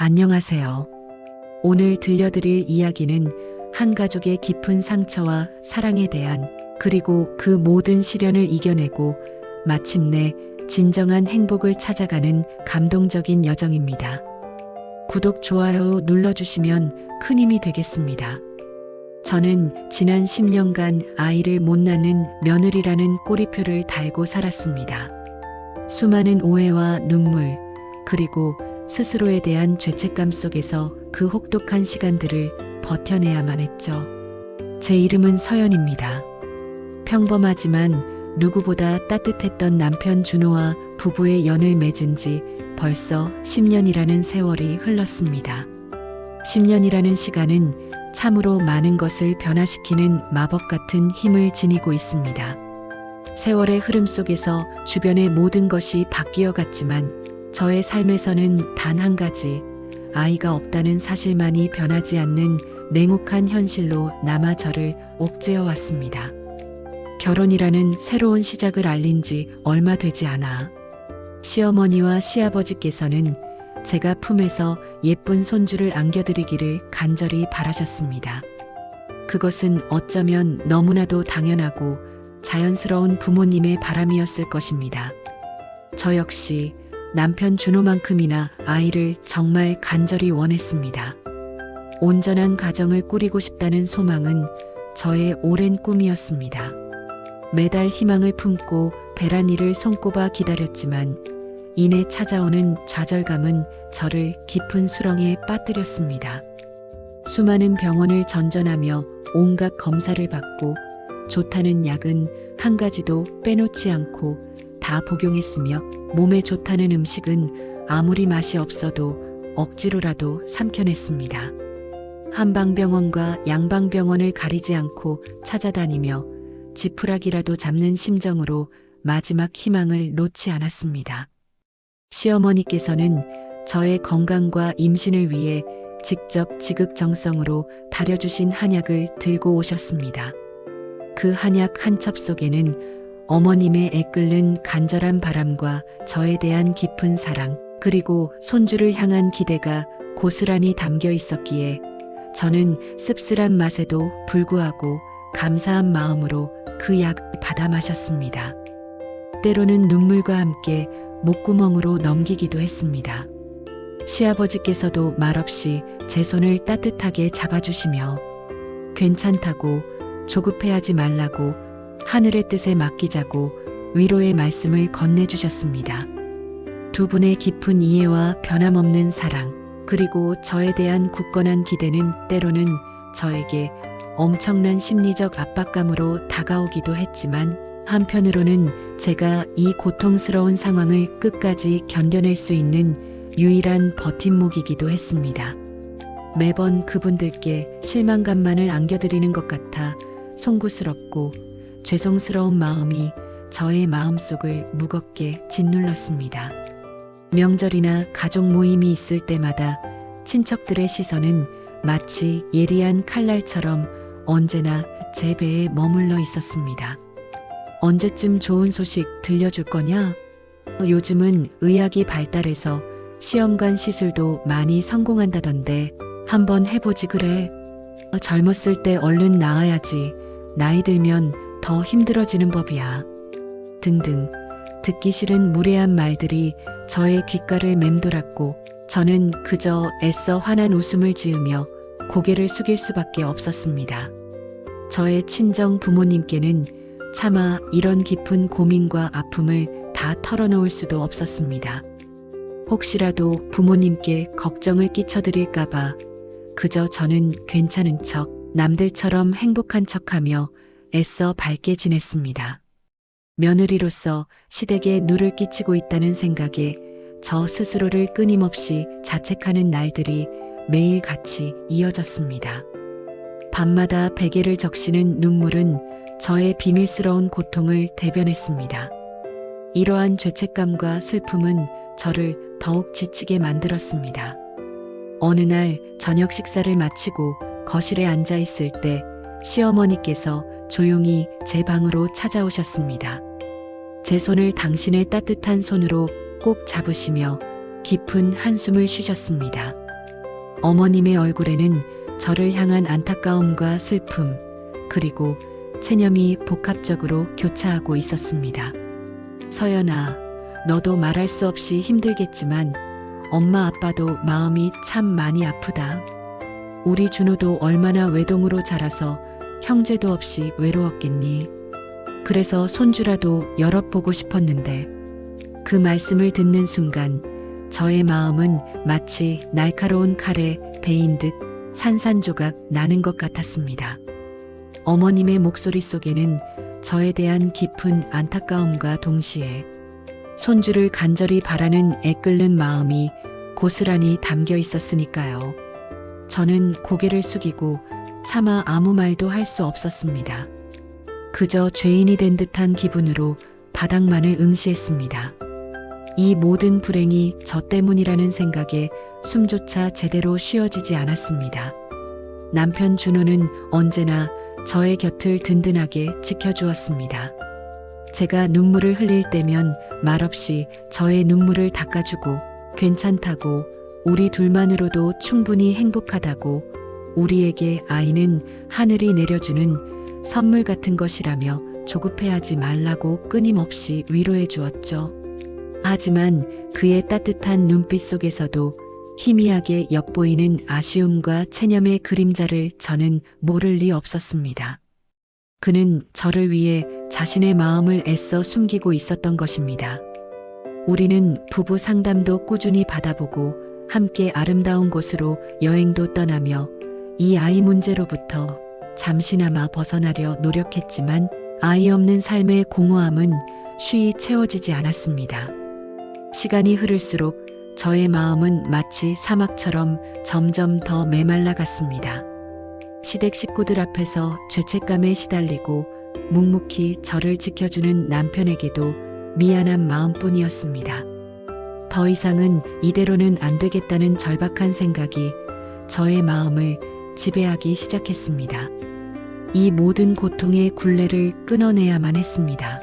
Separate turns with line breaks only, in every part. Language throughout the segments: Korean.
안녕하세요. 오늘 들려드릴 이야기는 한 가족의 깊은 상처와 사랑에 대한, 그리고 그 모든 시련을 이겨내고 마침내 진정한 행복을 찾아가는 감동적인 여정입니다. 구독, 좋아요 눌러주시면 큰 힘이 되겠습니다. 저는 지난 10년간 아이를 못 낳는 며느리라는 꼬리표를 달고 살았습니다. 수많은 오해와 눈물, 그리고 스스로에 대한 죄책감 속에서 그 혹독한 시간들을 버텨내야만 했죠. 제 이름은 서연입니다. 평범하지만 누구보다 따뜻했던 남편 준호와 부부의 연을 맺은 지 벌써 10년이라는 세월이 흘렀습니다. 10년이라는 시간은 참으로 많은 것을 변화시키는 마법 같은 힘을 지니고 있습니다. 세월의 흐름 속에서 주변의 모든 것이 바뀌어 갔지만 저의 삶에서는 단 한 가지, 아이가 없다는 사실만이 변하지 않는 냉혹한 현실로 남아 저를 옥죄어 왔습니다. 결혼이라는 새로운 시작을 알린 지 얼마 되지 않아 시어머니와 시아버지께서는 제가 품에서 예쁜 손주를 안겨드리기를 간절히 바라셨습니다. 그것은 어쩌면 너무나도 당연하고 자연스러운 부모님의 바람이었을 것입니다. 저 역시 남편 준호만큼이나 아이를 정말 간절히 원했습니다. 온전한 가정을 꾸리고 싶다는 소망은 저의 오랜 꿈이었습니다. 매달 희망을 품고 베란이를 손꼽아 기다렸지만 이내 찾아오는 좌절감은 저를 깊은 수렁에 빠뜨렸습니다. 수많은 병원을 전전하며 온갖 검사를 받고 좋다는 약은 한 가지도 빼놓지 않고 다 복용했으며 몸에 좋다는 음식은 아무리 맛이 없어도 억지로라도 삼켜냈습니다. 한방병원과 양방병원을 가리지 않고 찾아다니며 지푸라기라도 잡는 심정으로 마지막 희망을 놓지 않았습니다. 시어머니께서는 저의 건강과 임신을 위해 직접 지극정성으로 다려주신 한약을 들고 오셨습니다. 그 한약 한 첩 속에는 어머님의 애끓는 간절한 바람과 저에 대한 깊은 사랑, 그리고 손주를 향한 기대가 고스란히 담겨 있었기에 저는 씁쓸한 맛에도 불구하고 감사한 마음으로 그 약을 받아 마셨습니다. 때로는 눈물과 함께 목구멍으로 넘기기도 했습니다. 시아버지께서도 말없이 제 손을 따뜻하게 잡아주시며 괜찮다고, 조급해하지 말라고, 하늘의 뜻에 맡기자고 위로의 말씀을 건네주셨습니다. 두 분의 깊은 이해와 변함없는 사랑, 그리고 저에 대한 굳건한 기대는 때로는 저에게 엄청난 심리적 압박감으로 다가오기도 했지만 한편으로는 제가 이 고통스러운 상황을 끝까지 견뎌낼 수 있는 유일한 버팀목이기도 했습니다. 매번 그분들께 실망감만을 안겨드리는 것 같아 송구스럽고 죄송스러운 마음이 저의 마음속을 무겁게 짓눌렀습니다. 명절이나 가족 모임이 있을 때마다 친척들의 시선은 마치 예리한 칼날처럼 언제나 제 배에 머물러 있었습니다. 언제쯤 좋은 소식 들려줄 거냐? 요즘은 의학이 발달해서 시험관 시술도 많이 성공한다던데 한번 해보지 그래? 젊었을 때 얼른 낳아야지. 나이 들면 더 힘들어지는 법이야. 등등 듣기 싫은 무례한 말들이 저의 귓가를 맴돌았고 저는 그저 애써 환한 웃음을 지으며 고개를 숙일 수밖에 없었습니다. 저의 친정 부모님께는 차마 이런 깊은 고민과 아픔을 다 털어놓을 수도 없었습니다. 혹시라도 부모님께 걱정을 끼쳐드릴까봐 그저 저는 괜찮은 척, 남들처럼 행복한 척하며 애써 밝게 지냈습니다. 며느리로서 시댁에 누를 끼치고 있다는 생각에 저 스스로를 끊임없이 자책하는 날들이 매일같이 이어졌습니다. 밤마다 베개를 적시는 눈물은 저의 비밀스러운 고통을 대변했습니다. 이러한 죄책감과 슬픔은 저를 더욱 지치게 만들었습니다. 어느 날 저녁 식사를 마치고 거실에 앉아 있을 때 시어머니께서 조용히 제 방으로 찾아오셨습니다. 제 손을 당신의 따뜻한 손으로 꼭 잡으시며 깊은 한숨을 쉬셨습니다. 어머님의 얼굴에는 저를 향한 안타까움과 슬픔, 그리고 체념이 복합적으로 교차하고 있었습니다. 서연아, 너도 말할 수 없이 힘들겠지만 엄마 아빠도 마음이 참 많이 아프다. 우리 준호도 얼마나 외동으로 자라서 형제도 없이 외로웠겠니? 그래서 손주라도 여럿보고 싶었는데. 그 말씀을 듣는 순간 저의 마음은 마치 날카로운 칼에 베인 듯 산산조각 나는 것 같았습니다. 어머님의 목소리 속에는 저에 대한 깊은 안타까움과 동시에 손주를 간절히 바라는 애끓는 마음이 고스란히 담겨 있었으니까요. 저는 고개를 숙이고 차마 아무 말도 할 수 없었습니다. 그저 죄인이 된 듯한 기분으로 바닥만을 응시했습니다. 이 모든 불행이 저 때문이라는 생각에 숨조차 제대로 쉬어지지 않았습니다. 남편 준호는 언제나 저의 곁을 든든하게 지켜주었습니다. 제가 눈물을 흘릴 때면 말없이 저의 눈물을 닦아주고 괜찮다고, 우리 둘만으로도 충분히 행복하다고, 우리에게 아이는 하늘이 내려주는 선물 같은 것이라며 조급해하지 말라고 끊임없이 위로해 주었죠. 하지만 그의 따뜻한 눈빛 속에서도 희미하게 엿보이는 아쉬움과 체념의 그림자를 저는 모를 리 없었습니다. 그는 저를 위해 자신의 마음을 애써 숨기고 있었던 것입니다. 우리는 부부 상담도 꾸준히 받아보고 함께 아름다운 곳으로 여행도 떠나며 이 아이 문제로부터 잠시나마 벗어나려 노력했지만 아이 없는 삶의 공허함은 쉬이 채워지지 않았습니다. 시간이 흐를수록 저의 마음은 마치 사막처럼 점점 더 메말라 갔습니다. 시댁 식구들 앞에서 죄책감에 시달리고 묵묵히 저를 지켜주는 남편에게도 미안한 마음뿐이었습니다. 더 이상은 이대로는 안 되겠다는 절박한 생각이 저의 마음을 지배하기 시작했습니다. 이 모든 고통의 굴레를 끊어내야만 했습니다.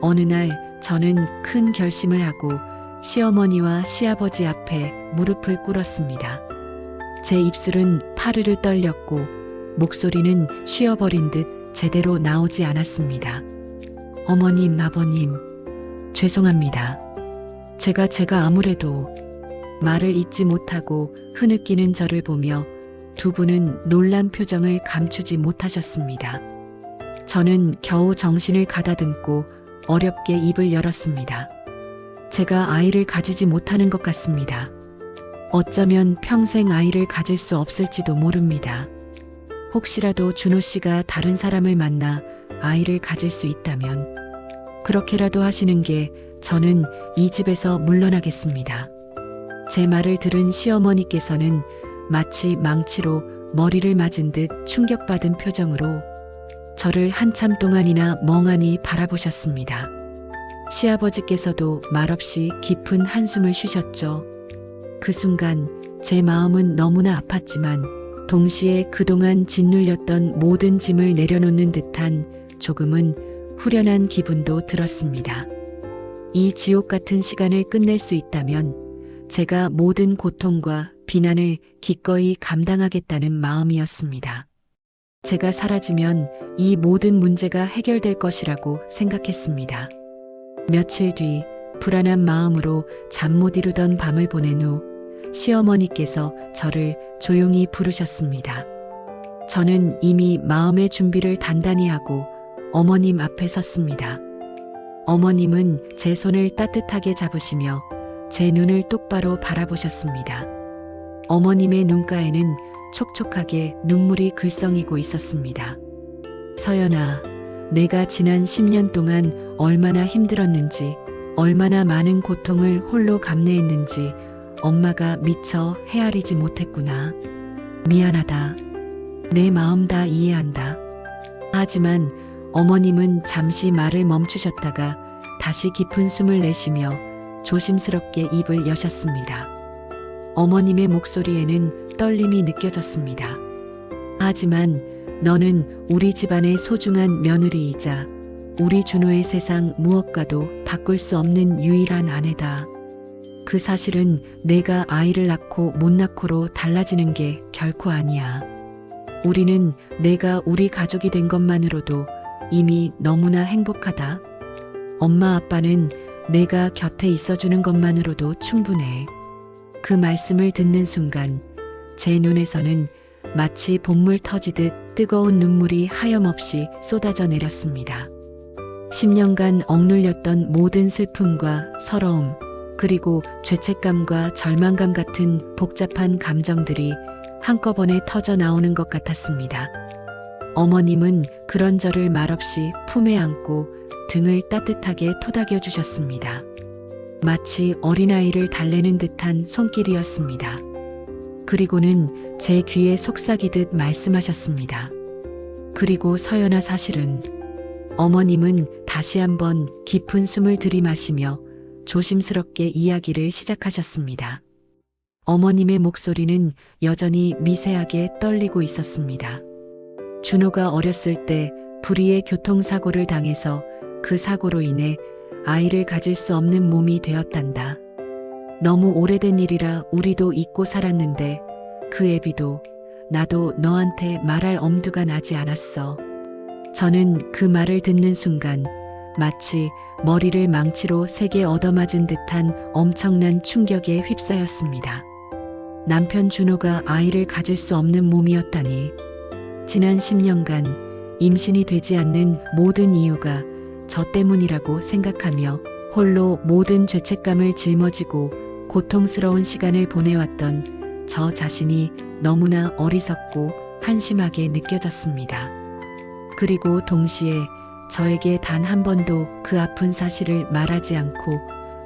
어느 날 저는 큰 결심을 하고 시어머니와 시아버지 앞에 무릎을 꿇었습니다. 제 입술은 파르르 떨렸고 목소리는 쉬어버린 듯 제대로 나오지 않았습니다. 어머님, 아버님, 죄송합니다. 제가 아무래도 말을 잇지 못하고 흐느끼는 저를 보며 두 분은 놀란 표정을 감추지 못하셨습니다. 저는 겨우 정신을 가다듬고 어렵게 입을 열었습니다. 제가 아이를 가지지 못하는 것 같습니다. 어쩌면 평생 아이를 가질 수 없을지도 모릅니다. 혹시라도 준호 씨가 다른 사람을 만나 아이를 가질 수 있다면 그렇게라도 하시는 게 저는 이 집에서 물러나겠습니다. 제 말을 들은 시어머니께서는 마치 망치로 머리를 맞은 듯 충격받은 표정으로 저를 한참 동안이나 멍하니 바라보셨습니다. 시아버지께서도 말없이 깊은 한숨을 쉬셨죠. 그 순간 제 마음은 너무나 아팠지만 동시에 그동안 짓눌렸던 모든 짐을 내려놓는 듯한 조금은 후련한 기분도 들었습니다. 이 지옥 같은 시간을 끝낼 수 있다면 제가 모든 고통과 비난을 기꺼이 감당하겠다는 마음이었습니다. 제가 사라지면 이 모든 문제가 해결될 것이라고 생각했습니다. 며칠 뒤 불안한 마음으로 잠 못 이루던 밤을 보낸 후 시어머니께서 저를 조용히 부르셨습니다. 저는 이미 마음의 준비를 단단히 하고 어머님 앞에 섰습니다. 어머님은 제 손을 따뜻하게 잡으시며 제 눈을 똑바로 바라보셨습니다. 어머님의 눈가에는 촉촉하게 눈물이 글썽이고 있었습니다. 서연아, 내가 지난 10년 동안 얼마나 힘들었는지, 얼마나 많은 고통을 홀로 감내했는지 엄마가 미처 헤아리지 못했구나. 미안하다. 내 마음 다 이해한다. 하지만 어머님은 잠시 말을 멈추셨다가 다시 깊은 숨을 내쉬며 조심스럽게 입을 여셨습니다. 어머님의 목소리에는 떨림이 느껴졌습니다. 하지만 너는 우리 집안의 소중한 며느리이자 우리 준호의 세상 무엇과도 바꿀 수 없는 유일한 아내다. 그 사실은 내가 아이를 낳고 못 낳고로 달라지는 게 결코 아니야. 우리는 내가 우리 가족이 된 것만으로도 이미 너무나 행복하다. 엄마 아빠는 내가 곁에 있어주는 것만으로도 충분해. 그 말씀을 듣는 순간 제 눈에서는 마치 봇물 터지듯 뜨거운 눈물이 하염없이 쏟아져 내렸습니다. 10년간 억눌렸던 모든 슬픔과 서러움, 그리고 죄책감과 절망감 같은 복잡한 감정들이 한꺼번에 터져 나오는 것 같았습니다. 어머님은 그런 저를 말없이 품에 안고 등을 따뜻하게 토닥여 주셨습니다. 마치 어린아이를 달래는 듯한 손길이었습니다. 그리고는 제 귀에 속삭이듯 말씀하셨습니다. 그리고 서연아, 사실은 어머님은 다시 한번 깊은 숨을 들이마시며 조심스럽게 이야기를 시작하셨습니다. 어머님의 목소리는 여전히 미세하게 떨리고 있었습니다. 준호가 어렸을 때 불의의 교통사고를 당해서 그 사고로 인해 아이를 가질 수 없는 몸이 되었단다. 너무 오래된 일이라 우리도 잊고 살았는데 그 애비도 나도 너한테 말할 엄두가 나지 않았어. 저는 그 말을 듣는 순간 마치 머리를 망치로 세게 얻어맞은 듯한 엄청난 충격에 휩싸였습니다. 남편 준호가 아이를 가질 수 없는 몸이었다니. 지난 10년간 임신이 되지 않는 모든 이유가 저 때문이라고 생각하며 홀로 모든 죄책감을 짊어지고 고통스러운 시간을 보내왔던 저 자신이 너무나 어리석고 한심하게 느껴졌습니다. 그리고 동시에 저에게 단 한 번도 그 아픈 사실을 말하지 않고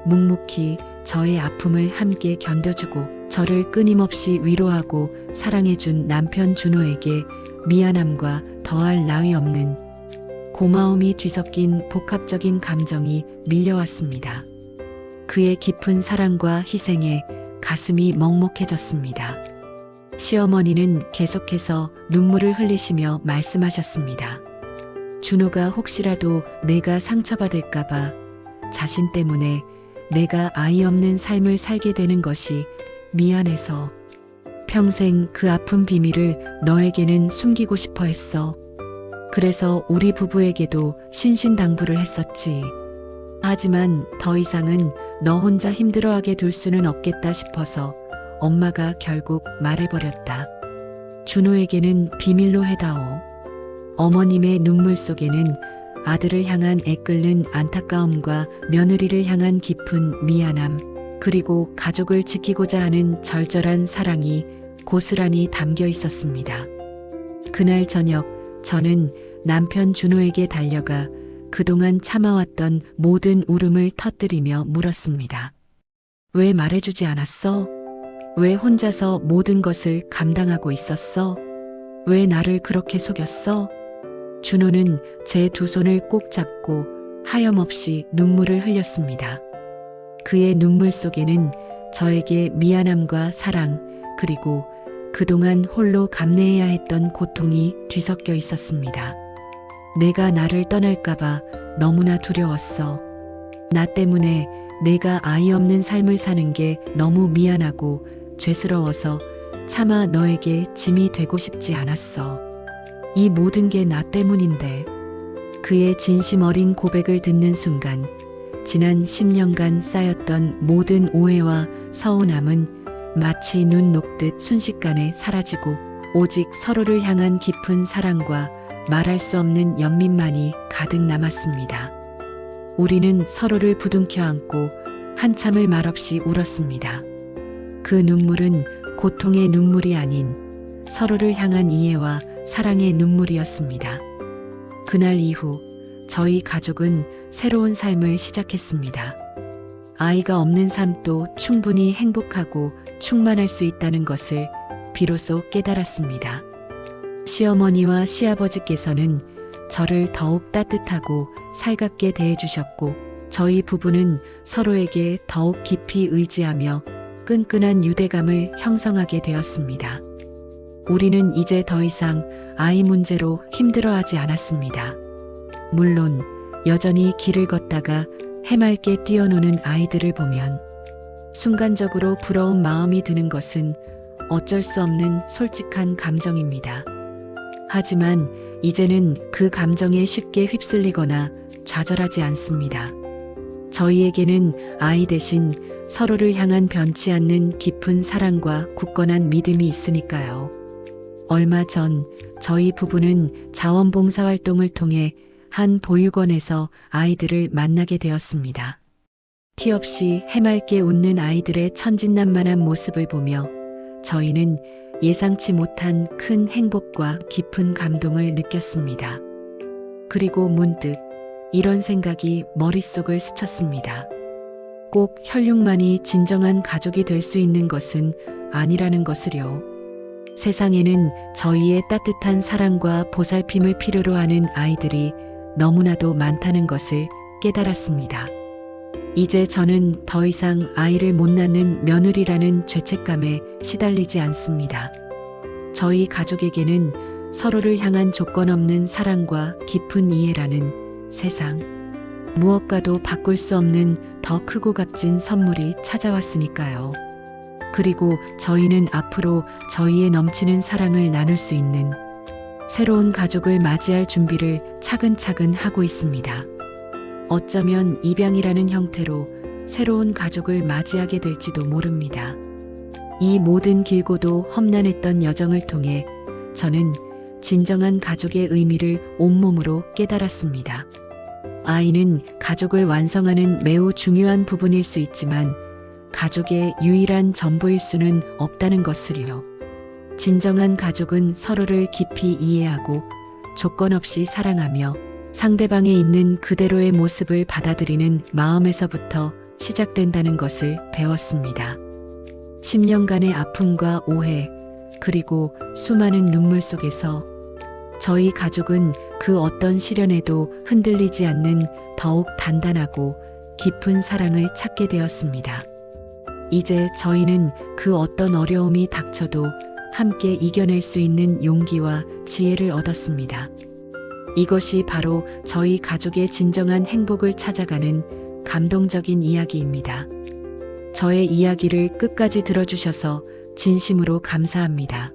묵묵히 저의 아픔을 함께 견뎌주고 저를 끊임없이 위로하고 사랑해준 남편 준호에게 미안함과 더할 나위 없는 고마움이 뒤섞인 복합적인 감정이 밀려왔습니다. 그의 깊은 사랑과 희생에 가슴이 먹먹해졌습니다. 시어머니는 계속해서 눈물을 흘리시며 말씀하셨습니다. 준호가 혹시라도 내가 상처받을까봐 자신 때문에 내가 아이 없는 삶을 살게 되는 것이 미안해서 평생 그 아픈 비밀을 너에게는 숨기고 싶어 했어. 그래서 우리 부부에게도 신신당부를 했었지. 하지만 더 이상은 너 혼자 힘들어하게 둘 수는 없겠다 싶어서 엄마가 결국 말해버렸다. 준호에게는 비밀로 해다오. 어머님의 눈물 속에는 아들을 향한 애끓는 안타까움과 며느리를 향한 깊은 미안함, 그리고 가족을 지키고자 하는 절절한 사랑이 고스란히 담겨 있었습니다. 그날 저녁 저는 남편 준호에게 달려가 그동안 참아왔던 모든 울음을 터뜨리며 물었습니다. 왜 말해주지 않았어? 왜 혼자서 모든 것을 감당하고 있었어? 왜 나를 그렇게 속였어? 준호는 제 두 손을 꼭 잡고 하염없이 눈물을 흘렸습니다. 그의 눈물 속에는 저에게 미안함과 사랑, 그리고 그동안 홀로 감내해야 했던 고통이 뒤섞여 있었습니다. 내가 나를 떠날까봐 너무나 두려웠어. 나 때문에 내가 아이 없는 삶을 사는 게 너무 미안하고 죄스러워서 차마 너에게 짐이 되고 싶지 않았어. 이 모든 게 나 때문인데. 그의 진심 어린 고백을 듣는 순간 지난 10년간 쌓였던 모든 오해와 서운함은 마치 눈 녹듯 순식간에 사라지고 오직 서로를 향한 깊은 사랑과 말할 수 없는 연민만이 가득 남았습니다. 우리는 서로를 부둥켜 안고 한참을 말없이 울었습니다. 그 눈물은 고통의 눈물이 아닌 서로를 향한 이해와 사랑의 눈물이었습니다. 그날 이후 저희 가족은 새로운 삶을 시작했습니다. 아이가 없는 삶도 충분히 행복하고 충만할 수 있다는 것을 비로소 깨달았습니다. 시어머니와 시아버지께서는 저를 더욱 따뜻하고 살갑게 대해주셨고 저희 부부는 서로에게 더욱 깊이 의지하며 끈끈한 유대감을 형성하게 되었습니다. 우리는 이제 더 이상 아이 문제로 힘들어하지 않았습니다. 물론 여전히 길을 걷다가 해맑게 뛰어노는 아이들을 보면 순간적으로 부러운 마음이 드는 것은 어쩔 수 없는 솔직한 감정입니다. 하지만 이제는 그 감정에 쉽게 휩쓸리거나 좌절하지 않습니다. 저희에게는 아이 대신 서로를 향한 변치 않는 깊은 사랑과 굳건한 믿음이 있으니까요. 얼마 전 저희 부부는 자원봉사 활동을 통해 한 보육원에서 아이들을 만나게 되었습니다. 티 없이 해맑게 웃는 아이들의 천진난만한 모습을 보며 저희는 예상치 못한 큰 행복과 깊은 감동을 느꼈습니다. 그리고 문득 이런 생각이 머릿속을 스쳤습니다. 꼭 혈육만이 진정한 가족이 될 수 있는 것은 아니라는 것을요. 세상에는 저희의 따뜻한 사랑과 보살핌을 필요로 하는 아이들이 너무나도 많다는 것을 깨달았습니다. 이제 저는 더 이상 아이를 못 낳는 며느리라는 죄책감에 시달리지 않습니다. 저희 가족에게는 서로를 향한 조건 없는 사랑과 깊은 이해라는 세상, 무엇과도 바꿀 수 없는 더 크고 값진 선물이 찾아왔으니까요. 그리고 저희는 앞으로 저희의 넘치는 사랑을 나눌 수 있는 새로운 가족을 맞이할 준비를 차근차근 하고 있습니다. 어쩌면 입양이라는 형태로 새로운 가족을 맞이하게 될지도 모릅니다. 이 모든 길고도 험난했던 여정을 통해 저는 진정한 가족의 의미를 온몸으로 깨달았습니다. 아이는 가족을 완성하는 매우 중요한 부분일 수 있지만 가족의 유일한 전부일 수는 없다는 것을요. 진정한 가족은 서로를 깊이 이해하고 조건 없이 사랑하며 상대방에 있는 그대로의 모습을 받아들이는 마음에서부터 시작된다는 것을 배웠습니다. 10년간의 아픔과 오해, 그리고 수많은 눈물 속에서 저희 가족은 그 어떤 시련에도 흔들리지 않는 더욱 단단하고 깊은 사랑을 찾게 되었습니다. 이제 저희는 그 어떤 어려움이 닥쳐도 함께 이겨낼 수 있는 용기와 지혜를 얻었습니다. 이것이 바로 저희 가족의 진정한 행복을 찾아가는 감동적인 이야기입니다. 저의 이야기를 끝까지 들어주셔서 진심으로 감사합니다.